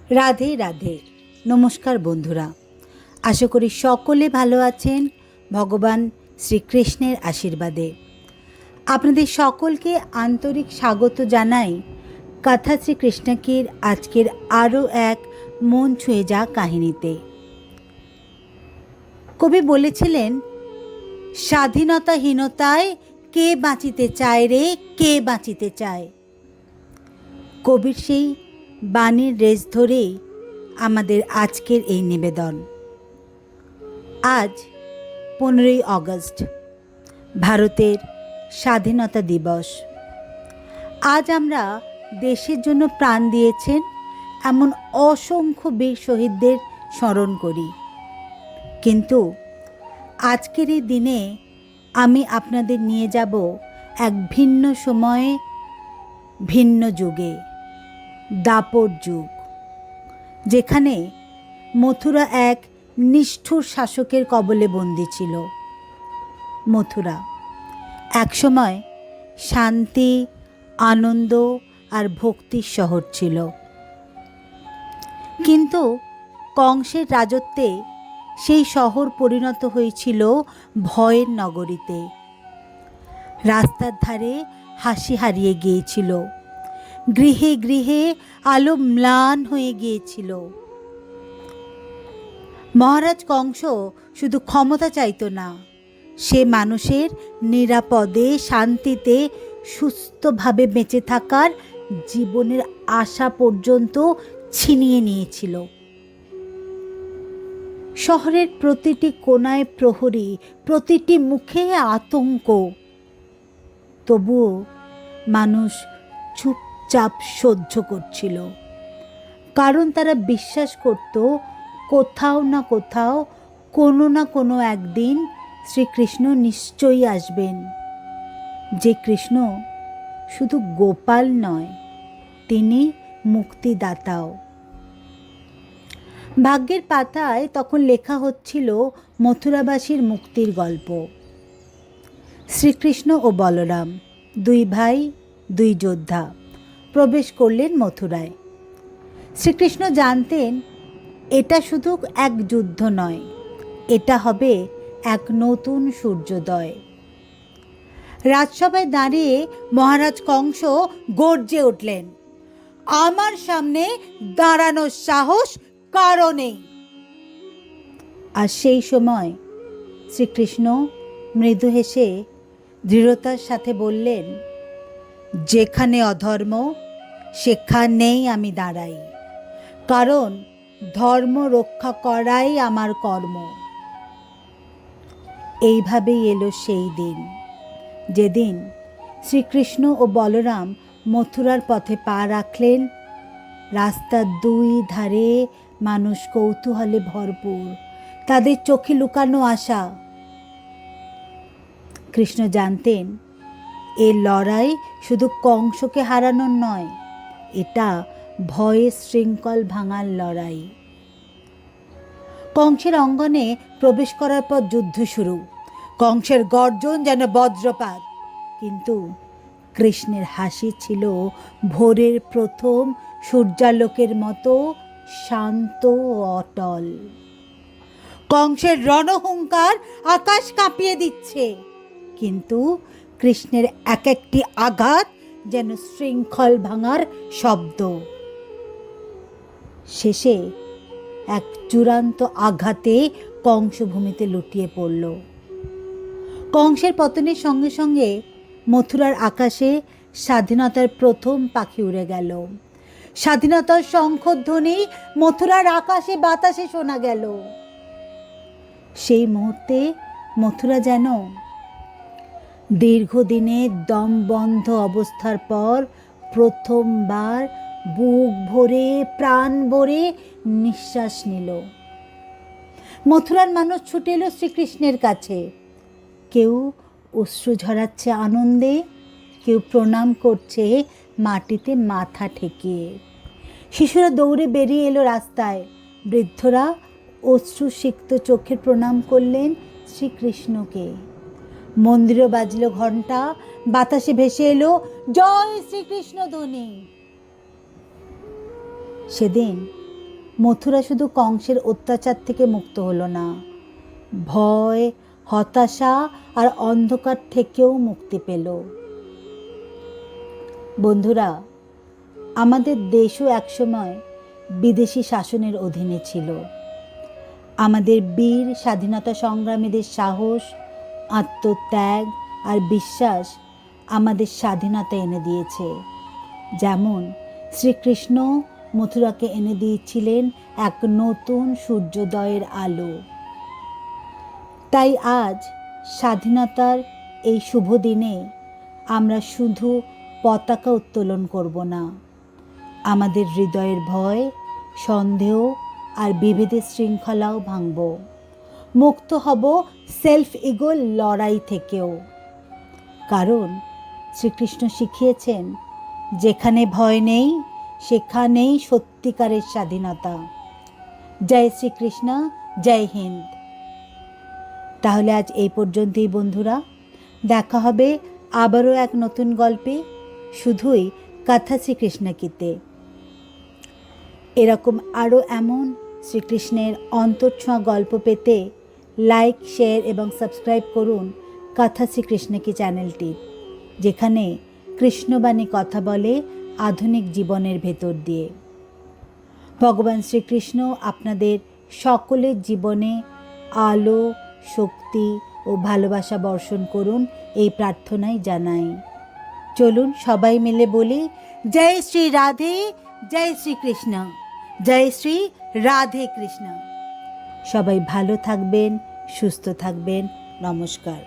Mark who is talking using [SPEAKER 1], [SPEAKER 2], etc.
[SPEAKER 1] রাধে রাধে। নমস্কার বন্ধুরা, আশা করি সকলে ভালো আছেন ভগবান শ্রীকৃষ্ণের আশীর্বাদে। আপনাদের সকলকে আন্তরিক স্বাগত জানাই কথা শ্রীকৃষ্ণকীর আজকের আরও এক মন ছুঁয়ে যা কাহিনীতে। কবি বলেছিলেন, স্বাধীনতাহীনতায় কে বাঁচিতে চায় রে, কে বাঁচিতে চায়। কবির সেই বাণীর রেশ ধরেই আমাদের আজকের এই নিবেদন। আজ 15ই অগস্ট, ভারতের স্বাধীনতা দিবস। আজ আমরা দেশের জন্য প্রাণ দিয়েছেন এমন অসংখ্য বীর শহীদদের স্মরণ করি। কিন্তু আজকের এই দিনে আমি আপনাদের নিয়ে যাব এক ভিন্ন সময়ে, ভিন্ন যুগে, দাপর যুগ, যেখানে মথুরা এক নিষ্ঠুর শাসকের কবলে বন্দী ছিল। মথুরা একসময় শান্তি, আনন্দ আর ভক্তির শহর ছিল, কিন্তু কংসের রাজত্বে সেই শহর পরিণত হয়েছিল ভয়ের নগরীতে। রাস্তার ধারে হাসি হারিয়ে গিয়েছিল, গৃহে গৃহে আলো ম্লান হয়ে গিয়েছিল। মহারাজ কংস শুধু ক্ষমতা চাইতো না, সে মানুষের নিরাপদে শান্তিতে সুস্থভাবে বেঁচে থাকার জীবনের আশা পর্যন্ত ছিনিয়ে নিয়েছিল। শহরের প্রতিটি কোণায় প্রহরী, প্রতিটি মুখে আতঙ্ক। তবুও মানুষ চুপচাপ সহ্য করছিল, কারণ তারা বিশ্বাস করত কোথাও না কোথাও, কোনো না কোনো একদিন শ্রীকৃষ্ণ নিশ্চয়ই আসবেন। যে কৃষ্ণ শুধু গোপাল নয়, তিনি মুক্তিদাতাও। ভাগ্যের পাতায় তখন লেখা হচ্ছিল মথুরাবাসীর মুক্তির গল্প। শ্রীকৃষ্ণ ও বলরাম, দুই ভাই, দুই যোদ্ধা, প্রবেশ করলেন মথুরায়। শ্রীকৃষ্ণ জানতেন এটা শুধু এক যুদ্ধ নয়, এটা হবে এক নতুন সূর্যোদয়। রাজসভায় দাঁড়িয়ে মহারাজ কংস গর্জে উঠলেন, আমার সামনে দাঁড়ানোর সাহস কারো নেই। আর সেই সময় শ্রীকৃষ্ণ মৃদু হেসে দৃঢ়তার সাথে বললেন, যেখানে অধর্ম সেখানেই আমি দাঁড়াই, কারণ ধর্ম রক্ষা করাই আমার কর্ম। এইভাবেই এলো সেই দিন, যেদিন শ্রীকৃষ্ণ ও বলরাম মথুরার পথে পা রাখলেন। রাস্তার দুই ধারে মানুষ কৌতূহলে ভরপুর, তাদের চোখে লুকানো আশা। কৃষ্ণ জানতেন এ লড়াই শুধু কংসকে হারানোর নয়, এটা ভয়ের শৃঙ্খল ভাঙার লড়াই। কংসের অঙ্গনে প্রবেশ করার পর যুদ্ধ শুরু। কংসের গর্জন যেন বজ্রপাত, কিন্তু কৃষ্ণের হাসি ছিল ভোরের প্রথম সূর্যালোকের মতো শান্ত ও অটল। কংসের রণহুঙ্কার আকাশ কাঁপিয়ে দিচ্ছে, কিন্তু কৃষ্ণের এক একটি আঘাত যেন শৃঙ্খল ভাঙার শব্দ। শেষে এক চূড়ান্ত আঘাতে কংস ভূমিতে লুটিয়ে পড়ল। কংসের পতনের সঙ্গে সঙ্গে মথুরার আকাশে স্বাধীনতার প্রথম পাখি উড়ে গেল। স্বাধীনতার শঙ্খধ্বনি মথুরার আকাশে বাতাসে শোনা গেল। সেই মুহূর্তে মথুরা যেন দীর্ঘদিনের দমবন্ধ অবস্থার পর প্রথমবার বুক ভরে, প্রাণ ভরে নিঃশ্বাস নিল। মথুরার মানুষ ছুটে এলো শ্রীকৃষ্ণের কাছে। কেউ অশ্রু ঝরাচ্ছে আনন্দে, কেউ প্রণাম করছে মাটিতে মাথা ঠেকিয়ে। শিশুরা দৌড়ে বেরিয়ে এলো রাস্তায়, বৃদ্ধরা অশ্রুসিক্ত চোখে প্রণাম করলেন শ্রীকৃষ্ণকে। মন্দিরে বাজলো ঘণ্টা, বাতাসে ভেসে এলো জয় শ্রীকৃষ্ণ ধ্বনি। সেদিন মথুরা শুধু কংসের অত্যাচার থেকে মুক্ত হলো না, ভয়, হতাশা আর অন্ধকার থেকেও মুক্তি পেল। বন্ধুরা, আমাদের দেশও একসময় বিদেশি শাসনের অধীনে ছিল। আমাদের বীর স্বাধীনতা সংগ্রামীদের সাহস, আত্মত্যাগ আর বিশ্বাস আমাদের স্বাধীনতা এনে দিয়েছে। যেমন শ্রীকৃষ্ণ মথুরাকে এনে দিয়েছিলেন এক নতুন সূর্যোদয়ের আলো। তাই আজ স্বাধীনতার এই শুভ দিনে আমরা শুধু পতাকা উত্তোলন করব না, আমাদের হৃদয়ের ভয়, সন্দেহ আর বিভেদের শৃঙ্খলাও ভাঙব। মুক্ত হব সেলফ ইগোর লড়াই থেকেও। কারণ শ্রীকৃষ্ণ শিখিয়েছেন, যেখানে ভয় নেই সেখানেই সত্যিকারের স্বাধীনতা। জয় শ্রীকৃষ্ণ, জয় হিন্দ। তাহলে আজ এই পর্যন্তই বন্ধুরা। দেখা হবে আবারও এক নতুন গল্পে, শুধুই কথা শ্রীকৃষ্ণ কিতে। এরকম আরও এমন শ্রীকৃষ্ণের অন্তরছোঁয়া গল্প পেতে লাইক, শেয়ার এবং সাবস্ক্রাইব করুন কথা শ্রীকৃষ্ণ কি চ্যানেলটি, যেখানে কৃষ্ণবাণী কথা বলে আধুনিক জীবনের ভেতর দিয়ে। ভগবান শ্রীকৃষ্ণ আপনাদের সকলের জীবনে আলো, শক্তি ও ভালোবাসা বর্ষণ করুন, এই প্রার্থনাই জানাই। চলুন সবাই মিলে বলি, জয় শ্রী রাধে, জয় শ্রী কৃষ্ণ, জয় শ্রী রাধে কৃষ্ণ। সবাই ভালো থাকবেন, সুস্থ থাকবেন। নমস্কার।